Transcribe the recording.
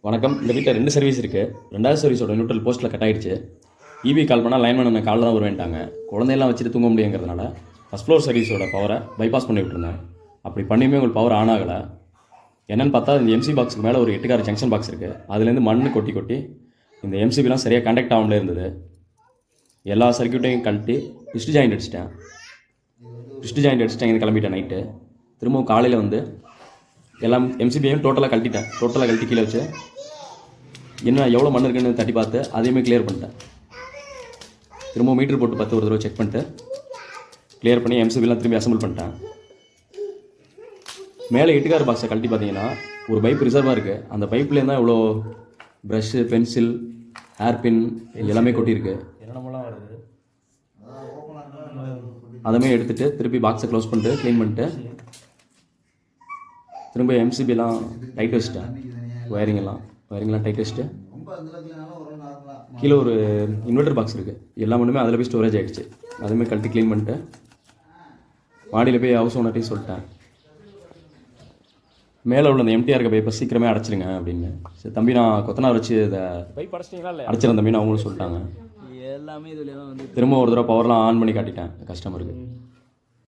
வணக்கம். இந்த வீட்டில் 2 சர்வீஸ் இருக்குது. 2வது சர்வீஸோட நியூட்ரல் போஸ்ட்டில் கட் ஆகிடுச்சு. ஈபி கால் பண்ணால் லைன்மேன் அண்ணன் காலைல தான் வருவேன்ட்டாங்க. குழந்தையெல்லாம் வச்சுட்டு தூங்க முடியுங்கிறதுனால ஃபஸ்ட் ஃப்ளோர் சர்வீஸோட பவரை பைபாஸ் பண்ணி விட்டுருந்தேன். அப்படி பண்ணியுமே உங்களுக்கு பவர் ஆன் ஆகலை. என்னென்னு பார்த்தா இந்த எம்சி பாக்ஸுக்கு மேலே ஒரு 8 கார ஜங்ஷன் பாக்ஸ் இருக்குது. அதுலேருந்து மண் கொட்டி கொட்டி இந்த எம்சிபிலாம் சரியாக கண்டக்ட் ஆகாமலே இருந்தது. எல்லா சர்க்கியூட்டையும் கழட்டி ட்விஸ்ட் ஜாயிண்ட் அடிச்சிட்டேன். இங்கே கிளம்பிட்டேன் நைட்டு. திரும்பவும் காலையில் வந்து எல்லாம் எம்சிபியையும் டோட்டலாக கழட்டி கீழே வச்சு என்ன எவ்வளோ மண் இருக்குன்னு தட்டி பார்த்து அதையுமே கிளியர் பண்ணிட்டேன். திரும்பவும் மீட்ரு போட்டு ஒரு தடவை செக் பண்ணிட்டு கிளியர் பண்ணி எம்சிபிலாம் திரும்பி அசம்பிள் பண்ணிட்டேன். மேலே 8 கார் பாக்ஸை கழட்டி பார்த்தீங்கன்னா ஒரு பைப் ரிசர்வாக இருக்குது. அந்த பைப்லேருந்து தான் இவ்வளோ ப்ரஷ்ஷு, பென்சில், ஹேர்பின் எல்லாமே கொட்டியிருக்கு. அதுமே எடுத்துகிட்டு திருப்பி பாக்ஸை க்ளோஸ் பண்ணிட்டு க்ளீன் பண்ணிட்டு திரும்ப எம்சிபிலாம் டைட் வச்சுட்டேன். வயரிங்லாம் டைட் வச்சுட்டு கீழே ஒரு இன்வெர்டர் பாக்ஸ் இருக்குது. எல்லா மண்ணுமே அதில் போய் ஸ்டோரேஜ் ஆகிடுச்சு. அதுவுமே கழட்டி க்ளீன் பண்ணிட்டு மாடியில் போய் ஹவுஸ் ஓனர்ட்டையும் சொல்லிட்டேன், மேலே உள்ள அந்த எம்டிஆர் இருக்க பைப்பை சீக்கிரமே அடைச்சிருங்க அப்படின்னு. சரி தம்பி, நான் கொத்தனார் வச்சு இதை அடைச்சிருந்தேன் தம்பின்னு அவங்களும் சொல்லிட்டாங்க. எல்லாமே இதில் வந்து திரும்ப ஒரு தடவை பவர்லாம் ஆன் பண்ணி காட்டிட்டேன் கஸ்டமருக்கு.